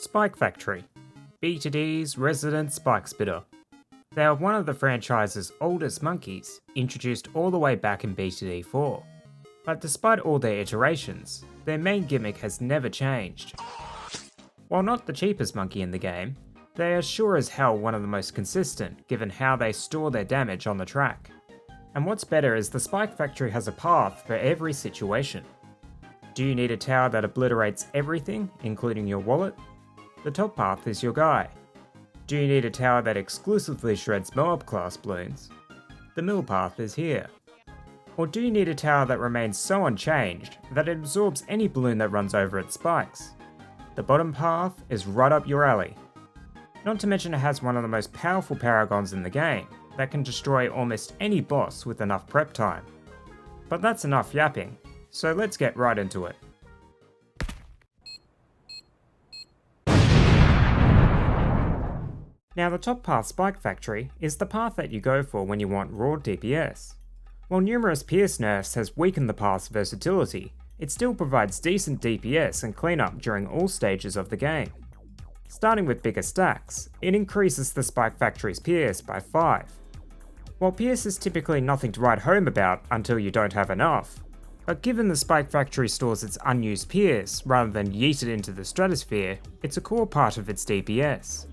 Spike Factory, BTD's resident spike spitter. They are one of the franchise's oldest monkeys, introduced all the way back in BTD4. But despite all their iterations, their main gimmick has never changed. While not the cheapest monkey in the game, they are sure as hell one of the most consistent given how they store their damage on the track. And what's better is the Spike Factory has a path for every situation. Do you need a tower that obliterates everything, including your wallet? The top path is your guy. Do you need a tower that exclusively shreds Moab class bloons? The mill path is here. Or do you need a tower that remains so unchanged that it absorbs any balloon that runs over its spikes? The bottom path is right up your alley. Not to mention it has one of the most powerful Paragons in the game that can destroy almost any boss with enough prep time. But that's enough yapping, so let's get right into it. Now the top path Spike Factory is the path that you go for when you want raw DPS. While numerous pierce nerfs has weakened the path's versatility, it still provides decent DPS and cleanup during all stages of the game. Starting with bigger stacks, it increases the Spike Factory's pierce by 5. While pierce is typically nothing to write home about until you don't have enough, but given the Spike Factory stores its unused pierce rather than yeet it into the stratosphere, it's a core part of its DPS.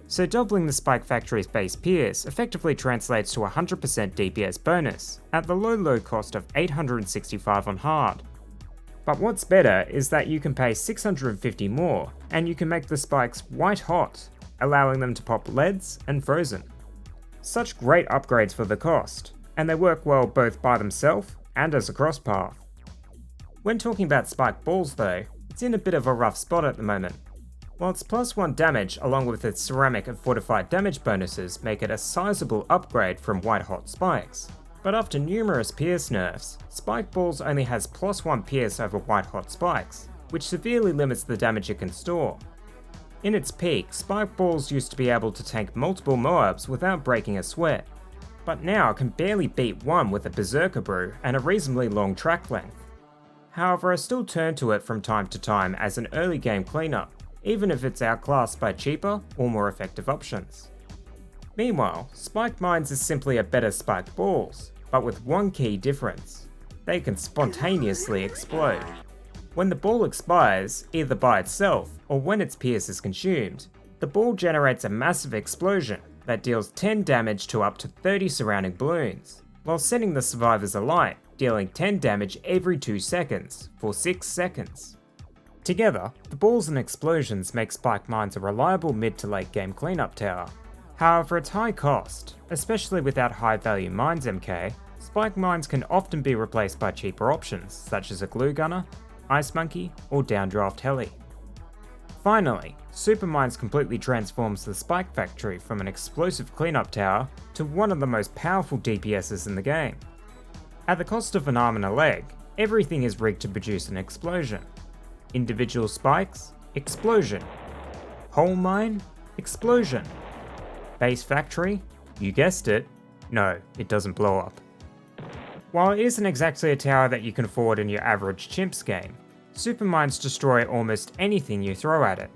So doubling the Spike Factory's base pierce effectively translates to 100% DPS bonus at the low cost of 865 on hard. But what's better is that you can pay 650 more and you can make the spikes white hot, allowing them to pop leads and frozen. Such great upgrades for the cost, and they work well both by themselves and as a cross path. When talking about spike balls though, it's in a bit of a rough spot at the moment. While its +1 damage along with its ceramic and fortified damage bonuses make it a sizable upgrade from white hot spikes, but after numerous pierce nerfs, Spike Balls only has +1 pierce over white hot spikes, which severely limits the damage it can store. In its peak, Spike Balls used to be able to tank multiple Moabs without breaking a sweat, but now can barely beat one with a Berserker Brew and a reasonably long track length. However, I still turn to it from time to time as an early game cleanup, even if it's outclassed by cheaper or more effective options. Meanwhile, Spike Mines is simply a better Spike Balls, but with one key difference: they can spontaneously explode. When the ball expires, either by itself or when its pierce is consumed, the ball generates a massive explosion that deals 10 damage to up to 30 surrounding balloons, while setting the survivors alight, dealing 10 damage every 2 seconds for 6 seconds. Together, the balls and explosions make Spike Mines a reliable mid to late game cleanup tower. However, its high cost, especially without high value mines MK, Spike Mines can often be replaced by cheaper options such as a Glue Gunner, Ice Monkey, or Downdraft Heli. Finally, Super Mines completely transforms the Spike Factory from an explosive cleanup tower to one of the most powerful DPSs in the game. At the cost of an arm and a leg, everything is rigged to produce an explosion. Individual spikes, explosion. Whole mine, explosion. Base factory, you guessed it, no, it doesn't blow up. While it isn't exactly a tower that you can afford in your average chimps game, super mines destroy almost anything you throw at it.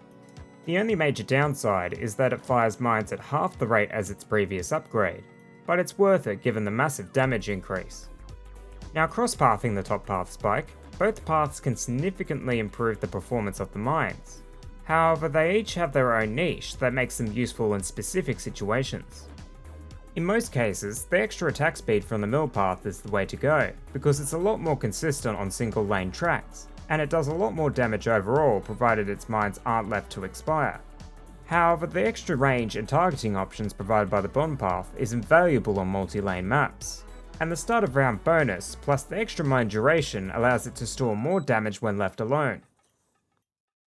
The only major downside is that it fires mines at half the rate as its previous upgrade, but it's worth it given the massive damage increase. Now cross-pathing the top path spike, both paths can significantly improve the performance of the mines. However, they each have their own niche that makes them useful in specific situations. In most cases, the extra attack speed from the mill path is the way to go, because it's a lot more consistent on single lane tracks, and it does a lot more damage overall provided its mines aren't left to expire. However, the extra range and targeting options provided by the bottom path is invaluable on multi-lane maps. And the start of round bonus plus the extra mine duration allows it to store more damage when left alone.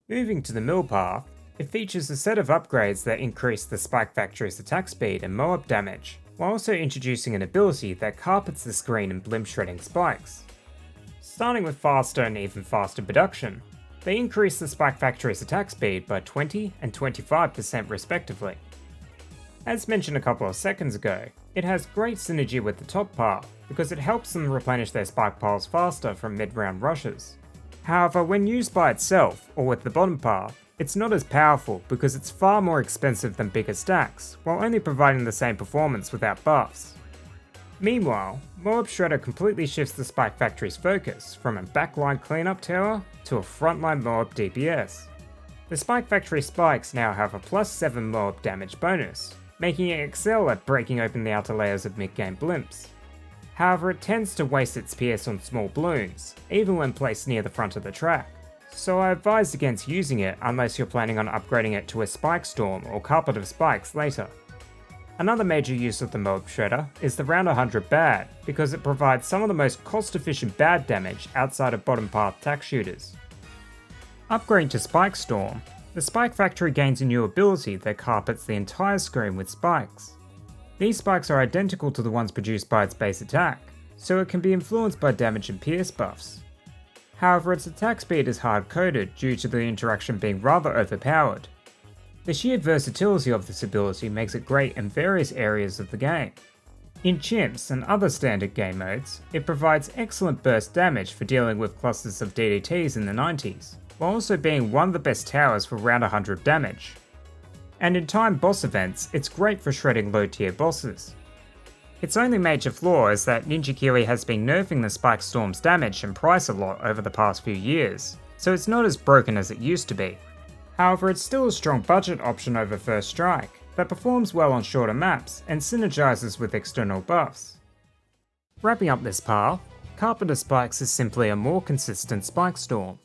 Moving to the mill path, it features a set of upgrades that increase the Spike Factory's attack speed and Moab damage, while also introducing an ability that carpets the screen in blimp shredding spikes. Starting with faster and even faster production, they increase the Spike Factory's attack speed by 20 and 25% respectively. As mentioned a couple of seconds ago, it has great synergy with the top path because it helps them replenish their spike piles faster from mid-round rushes. However, when used by itself or with the bottom path, It's not as powerful because it's far more expensive than bigger stacks, while only providing the same performance without buffs. Meanwhile, Moab Shredder completely shifts the Spike Factory's focus from a backline cleanup tower to a frontline Moab DPS. The Spike Factory spikes now have a +7 Moab damage bonus, making it excel at breaking open the outer layers of mid-game blimps. However, it tends to waste its PS on small bloons, even when placed near the front of the track, so I advise against using it unless you're planning on upgrading it to a Spike Storm or Carpet of Spikes later. Another major use of the Moab Shredder is the round 100 Bad, because it provides some of the most cost-efficient bad damage outside of bottom path tack shooters. Upgrading to Spike Storm, the Spike Factory gains a new ability that carpets the entire screen with spikes. These spikes are identical to the ones produced by its base attack, so it can be influenced by damage and pierce buffs. However, its attack speed is hard-coded due to the interaction being rather overpowered. The sheer versatility of this ability makes it great in various areas of the game. In chimps and other standard game modes, it provides excellent burst damage for dealing with clusters of DDTs in the 90s, while also being one of the best towers for round 100 damage. And in timed boss events, it's great for shredding low tier bosses. Its only major flaw is that Ninja Kiwi has been nerfing the Spike Storm's damage and price a lot over the past few years, so it's not as broken as it used to be. However, it's still a strong budget option over First Strike, that performs well on shorter maps and synergizes with external buffs. Wrapping up this path, Carpet of Spikes is simply a more consistent Spike Storm.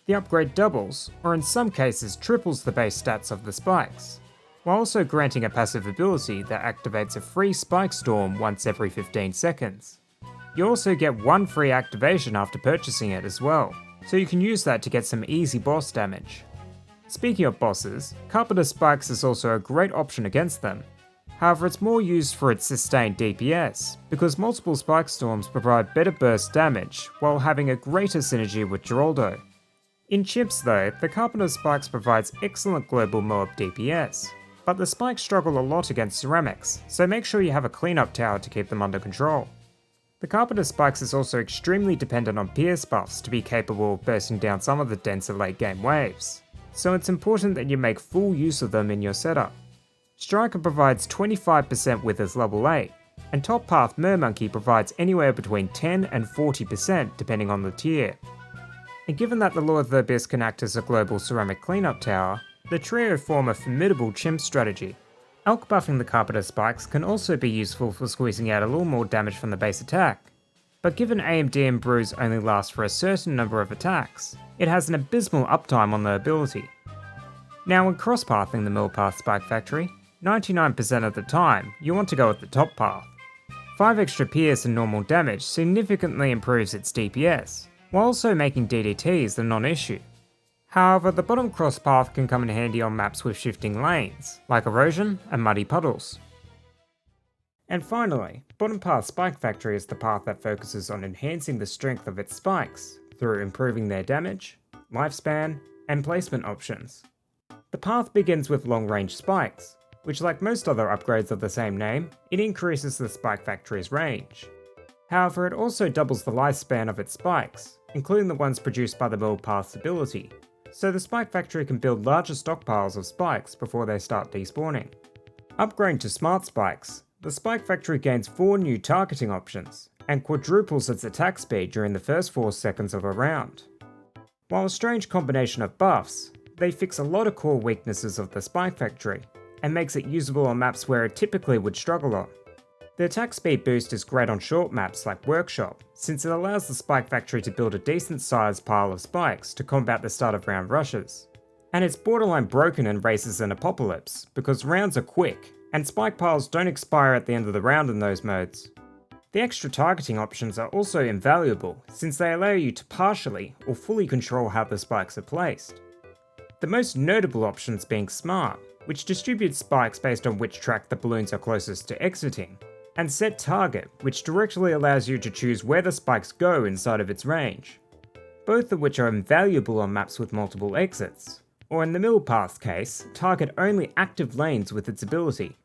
The upgrade doubles, or in some cases triples the base stats of the spikes, while also granting a passive ability that activates a free Spike Storm once every 15 seconds. You also get one free activation after purchasing it as well, so you can use that to get some easy boss damage. Speaking of bosses, Carpet of Spikes is also a great option against them. However, it's more used for its sustained DPS, because multiple Spike Storms provide better burst damage while having a greater synergy with Geraldo. In chimps though, the Carpet of Spikes provides excellent global Moab DPS, but the spikes struggle a lot against ceramics, so make sure you have a cleanup tower to keep them under control. The Carpet of Spikes is also extremely dependent on pierce buffs to be capable of bursting down some of the denser late game waves, so it's important that you make full use of them in your setup. Striker provides 25% with his level 8, and Top Path Mermonkey provides anywhere between 10 and 40% depending on the tier. And given that the Lord of the Abyss can act as a global ceramic cleanup tower, the trio form a formidable chimp strategy. Elk buffing the Carpet of Spikes can also be useful for squeezing out a little more damage from the base attack, but given AMD and Bruise only last for a certain number of attacks, it has an abysmal uptime on the ability. Now when cross-pathing the middle path Spike Factory, 99% of the time you want to go with the top path. 5 extra pierce and normal damage significantly improves its DPS, while also making DDTs a non-issue. However, the bottom cross path can come in handy on maps with shifting lanes, like Erosion and Muddy Puddles. And finally, bottom path Spike Factory is the path that focuses on enhancing the strength of its spikes through improving their damage, lifespan, and placement options. The path begins with long-range spikes, which like most other upgrades of the same name, it increases the Spike Factory's range. However, it also doubles the lifespan of its spikes, including the ones produced by the middle path's ability, so the Spike Factory can build larger stockpiles of spikes before they start despawning. Upgrading to Smart Spikes, the Spike Factory gains 4 new targeting options, and quadruples its attack speed during the first 4 seconds of a round. While a strange combination of buffs, they fix a lot of core weaknesses of the Spike Factory, and makes it usable on maps where it typically would struggle on. The attack speed boost is great on short maps like Workshop, since it allows the Spike Factory to build a decent sized pile of spikes to combat the start of round rushes. And it's borderline broken in races and Apocalypse, because rounds are quick, and spike piles don't expire at the end of the round in those modes. The extra targeting options are also invaluable, since they allow you to partially or fully control how the spikes are placed. The most notable options being Smart, which distributes spikes based on which track the balloons are closest to exiting, and Set Target, which directly allows you to choose where the spikes go inside of its range, both of which are invaluable on maps with multiple exits, or in the middle path case, target only active lanes with its ability.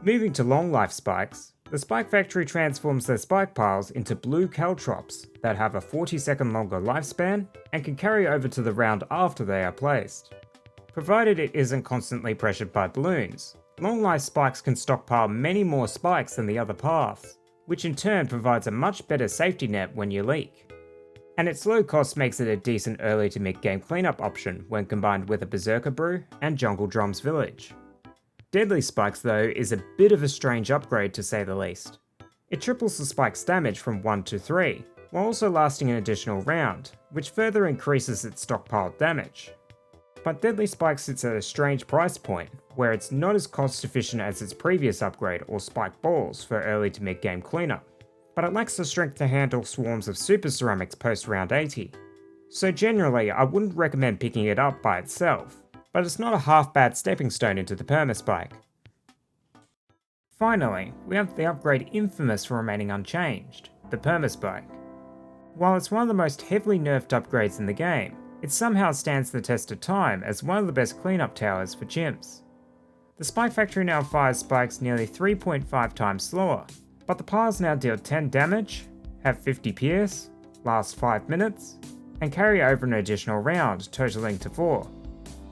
Moving to long life spikes, the Spike Factory transforms their spike piles into blue caltrops that have a 40-second longer lifespan and can carry over to the round after they are placed. provided it isn't constantly pressured by bloons. Long life spikes can stockpile many more spikes than the other paths, which in turn provides a much better safety net when you leak. And its low cost makes it a decent early to mid game cleanup option when combined with a Berserker Brew and Jungle Drum's Village. Deadly Spikes though is a bit of a strange upgrade to say the least. It triples the spike's damage from 1 to 3, while also lasting an additional round, which further increases its stockpiled damage. But Deadly Spike sits at a strange price point, where it's not as cost efficient as its previous upgrade or Spike Balls for early to mid game cleanup, but it lacks the strength to handle swarms of Super Ceramics post round 80. So generally I wouldn't recommend picking it up by itself, but it's not a half bad stepping stone into the Permaspike. Finally, we have the upgrade infamous for remaining unchanged, the Permaspike. While it's one of the most heavily nerfed upgrades in the game, it somehow stands the test of time as one of the best cleanup towers for chimps. The Spike Factory now fires spikes nearly 3.5 times slower, but the piles now deal 10 damage, have 50 pierce, last 5 minutes, and carry over an additional round, totaling to 4.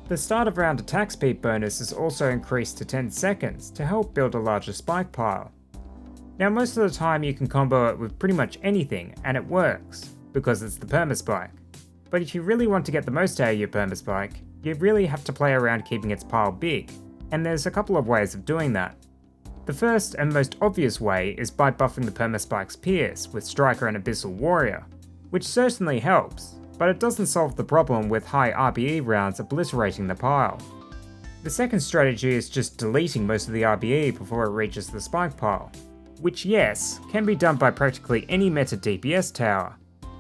The start of round attack speed bonus is also increased to 10 seconds to help build a larger spike pile. Now most of the time you can combo it with pretty much anything and it works, because it's the Permaspike. But if you really want to get the most out of your Permaspike, you really have to play around keeping its pile big, and there's a couple of ways of doing that. The first and most obvious way is by buffing the Permaspike's Pierce with Striker and Abyssal Warrior, which certainly helps, but it doesn't solve the problem with high RBE rounds obliterating the pile. The second strategy is just deleting most of the RBE before it reaches the spike pile, which yes, can be done by practically any meta DPS tower,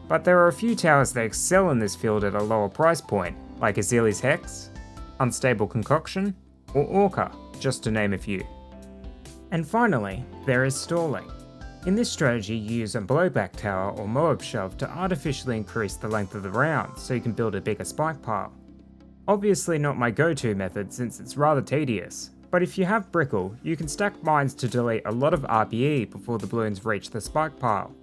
but there are a few towers that excel in this field at a lower price point, like Azili's Hex, Unstable Concoction, or Orca, just to name a few. And finally, there is stalling. In this strategy you use a blowback tower or Moab shove to artificially increase the length of the round so you can build a bigger spike pile. Obviously not my go-to method since it's rather tedious, but if you have Brickle, you can stack mines to delete a lot of RBE before the bloons reach the spike pile.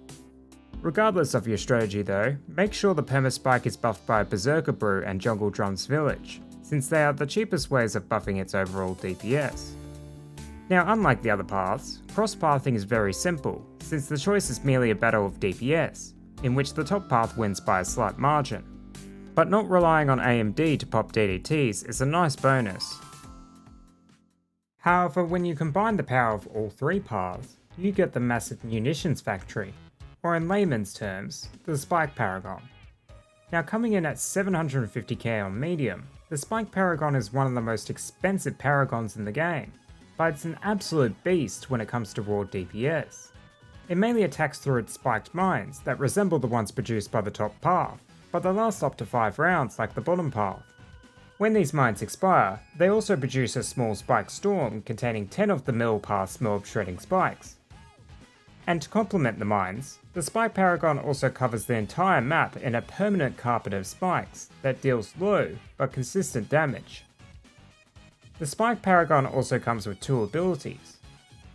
Regardless of your strategy though, make sure the Permaspike is buffed by Berserker Brew and Jungle Drum's Village, since they are the cheapest ways of buffing its overall DPS. Now unlike the other paths, cross-pathing is very simple, since the choice is merely a battle of DPS, in which the top path wins by a slight margin. But not relying on AMD to pop DDTs is a nice bonus. However, when you combine the power of all three paths, you get the massive munitions factory, or in layman's terms, the Spike Paragon. Now coming in at 750k on medium, the Spike Paragon is one of the most expensive paragons in the game, but it's an absolute beast when it comes to raw DPS. It mainly attacks through its spiked mines that resemble the ones produced by the top path, but they last up to 5 rounds like the bottom path. When these mines expire, they also produce a small spike storm containing 10 of the middle path's mob shredding spikes. And to complement the mines, the Spike Paragon also covers the entire map in a permanent carpet of spikes that deals low but consistent damage. The Spike Paragon also comes with 2 abilities.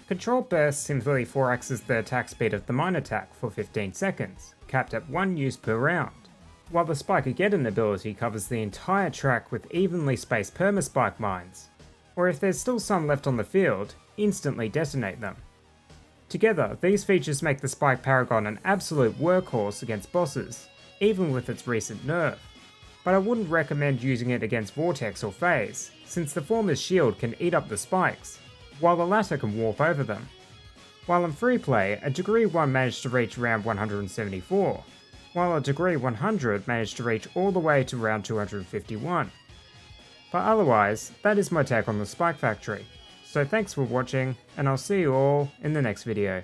Control Burst simply 4x's the attack speed of the mine attack for 15 seconds, capped at 1 use per round, while the Spikeageddon ability covers the entire track with evenly spaced Permaspike mines, or if there's still some left on the field, instantly detonate them. Together, these features make the Spike Paragon an absolute workhorse against bosses, even with its recent nerf. But I wouldn't recommend using it against Vortex or Phase, since the former's shield can eat up the spikes, while the latter can warp over them. While in freeplay, a degree 1 managed to reach round 174, while a degree 100 managed to reach all the way to round 251. But otherwise, that is my take on the Spike Factory. So thanks for watching, and I'll see you all in the next video.